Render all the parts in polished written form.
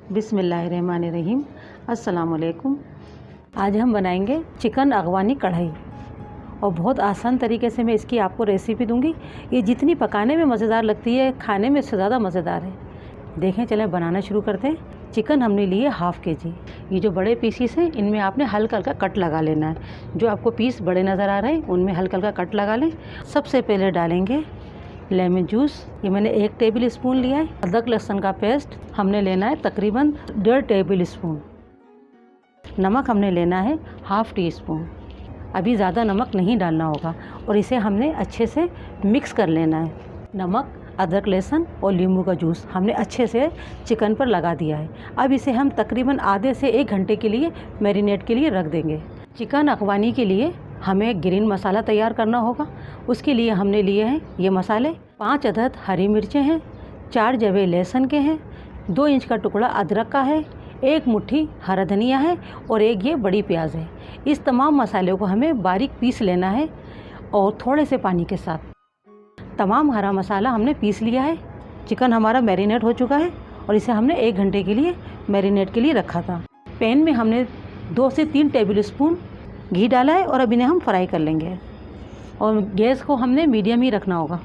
बिस्मिल्लाहिर्रहमानिर्रहीम। अस्सलाम वालेकुम। आज हम बनाएंगे चिकन अगवानी कढ़ाई और बहुत आसान तरीके से मैं इसकी आपको रेसिपी दूंगी। ये जितनी पकाने में मज़ेदार लगती है, खाने में इससे ज़्यादा मज़ेदार है। देखें, चलें बनाना शुरू करते हैं। चिकन हमने लिए हाफ़ kg। ये जो बड़े पीसीस हैं, इनमें आपने हल्का हल्का कट लगा लेना है। जो आपको पीस बड़े नज़र आ रहे हैं, उनमें हल्का हल्का कट लगा लें। सबसे पहले डालेंगे लेमन जूस। ये मैंने 1 टेबल स्पून लिया है। अदरक लहसुन का पेस्ट हमने लेना है तकरीबन 1.5 टेबल स्पून। नमक हमने लेना है ½ टी स्पून। अभी ज़्यादा नमक नहीं डालना होगा और इसे हमने अच्छे से मिक्स कर लेना है। नमक, अदरक लहसुन और नींबू का जूस हमने अच्छे से चिकन पर लगा दिया है। अब इसे हम तकरीबन आधे से 1 घंटे के लिए मैरिनेट के लिए रख देंगे। चिकन अखवानी के लिए हमें ग्रीन मसाला तैयार करना होगा। उसके लिए हमने लिए हैं ये मसाले। 5 अदद हरी मिर्चें हैं, 4 जवे लहसुन के हैं, 2 इंच का टुकड़ा अदरक का है, 1 मुट्ठी हरा धनिया है और 1 ये बड़ी प्याज है। इस तमाम मसालों को हमें बारीक पीस लेना है और थोड़े से पानी के साथ। तमाम हरा मसाला हमने पीस लिया है। चिकन हमारा मैरिनेट हो चुका है और इसे हमने 1 घंटे के लिए मैरिनेट के लिए रखा था। पैन में हमने 2 से 3 टेबल स्पून घी डाला है और अब इन्हें हम फ्राई कर लेंगे और गैस को हमने मीडियम ही रखना होगा।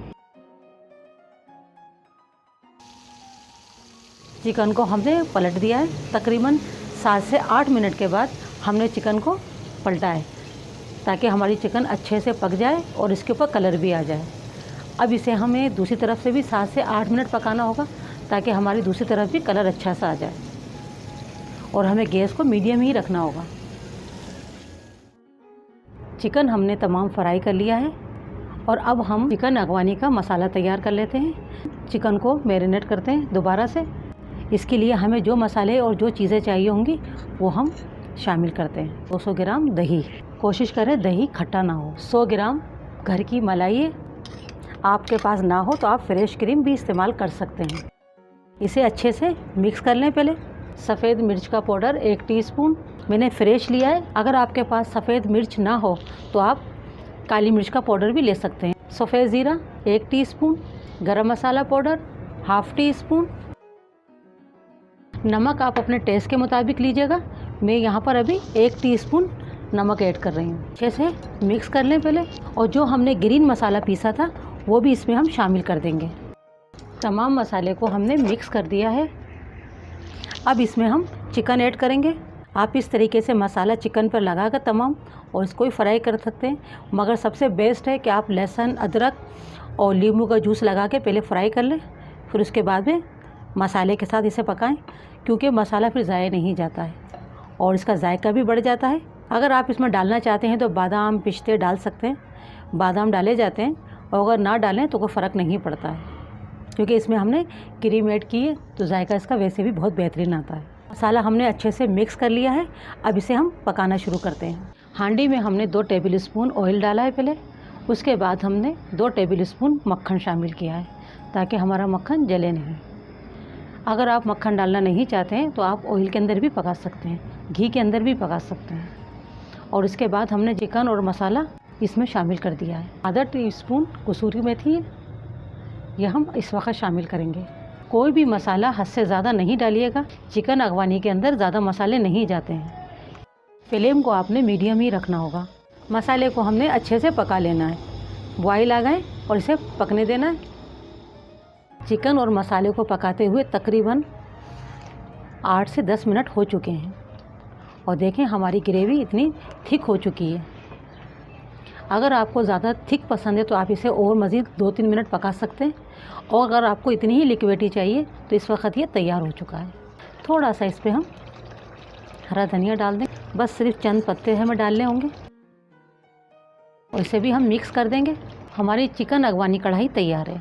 चिकन को हमने पलट दिया है। तकरीबन 7 से 8 मिनट के बाद हमने चिकन को पलटा है ताकि हमारी चिकन अच्छे से पक जाए और इसके ऊपर कलर भी आ जाए। अब इसे हमें दूसरी तरफ से भी 7 से 8 मिनट पकाना होगा ताकि हमारी दूसरी तरफ भी कलर अच्छा सा आ जाए और हमें गैस को मीडियम ही रखना होगा। चिकन हमने तमाम फ्राई कर लिया है और अब हम चिकन अगवानी का मसाला तैयार कर लेते हैं। चिकन को मैरिनेट करते हैं दोबारा से। इसके लिए हमें जो मसाले और जो चीज़ें चाहिए होंगी वो हम शामिल करते हैं। 200 ग्राम दही, कोशिश करें दही खट्टा ना हो। 100 ग्राम घर की मलाई है। आपके पास ना हो तो आप फ्रेश क्रीम भी इस्तेमाल कर सकते हैं। इसे अच्छे से मिक्स कर लें। पहले सफ़ेद मिर्च का पाउडर 1 टीस्पून मैंने फ्रेश लिया है। अगर आपके पास सफ़ेद मिर्च ना हो तो आप काली मिर्च का पाउडर भी ले सकते हैं। सफ़ेद ज़ीरा 1 टीस्पून, गरम मसाला पाउडर ½ टीस्पून। नमक आप अपने टेस्ट के मुताबिक लीजिएगा। मैं यहाँ पर अभी 1 टीस्पून नमक ऐड कर रही हूँ। अच्छे से मिक्स कर लें पहले और जो हमने ग्रीन मसाला पीसा था वो भी इसमें हम शामिल कर देंगे। तमाम मसाले को हमने मिक्स कर दिया है। अब इसमें हम चिकन ऐड करेंगे। आप इस तरीके से मसाला चिकन पर लगाकर तमाम और इसको ही फ्राई कर सकते हैं, मगर सबसे बेस्ट है कि आप लहसुन, अदरक और नींबू का जूस लगा के पहले फ्राई कर लें, फिर उसके बाद में मसाले के साथ इसे पकाएं, क्योंकि मसाला फिर ज़ाया नहीं जाता है और इसका जायका भी बढ़ जाता है। अगर आप इसमें डालना चाहते हैं तो बादाम, पिस्ते डाल सकते हैं। बादाम डाले जाते हैं और अगर ना डालें तो कोई फ़र्क नहीं पड़ता है, क्योंकि इसमें हमने क्रीम ऐड की है तो जायका इसका वैसे भी बहुत बेहतरीन आता है। मसाला हमने अच्छे से मिक्स कर लिया है। अब इसे हम पकाना शुरू करते हैं। हांडी में हमने 2 टेबल स्पून ऑयल डाला है पहले। उसके बाद हमने 2 टेबल स्पून मक्खन शामिल किया है ताकि हमारा मक्खन जले नहीं। अगर आप मक्खन डालना नहीं चाहते हैं तो आप ऑयल के अंदर भी पका सकते हैं, घी के अंदर भी पका सकते हैं। और इसके बाद हमने चिकन और मसाला इसमें शामिल कर दिया है। आधा टीस्पून कसूरी मेथी है, यह हम इस वक्त शामिल करेंगे। कोई भी मसाला हद से ज़्यादा नहीं डालिएगा। चिकन अगवानी के अंदर ज़्यादा मसाले नहीं जाते हैं। फ्लेम को आपने मीडियम ही रखना होगा। मसाले को हमने अच्छे से पका लेना है। बॉयल आ गए और इसे पकने देना है। चिकन और मसाले को पकाते हुए तकरीबन 8 से 10 मिनट हो चुके हैं और देखें हमारी ग्रेवी इतनी थिक हो चुकी है। अगर आपको ज़्यादा थिक पसंद है तो आप इसे और मज़ीद 2-3 मिनट पका सकते हैं, और अगर आपको इतनी ही लिक्विडिटी चाहिए तो इस वक्त ये तैयार हो चुका है। थोड़ा सा इस पर हम हरा धनिया डाल दें, बस सिर्फ चंद पत्ते हमें डालने होंगे और इसे भी हम मिक्स कर देंगे। हमारी चिकन अगवानी कढ़ाई तैयार है।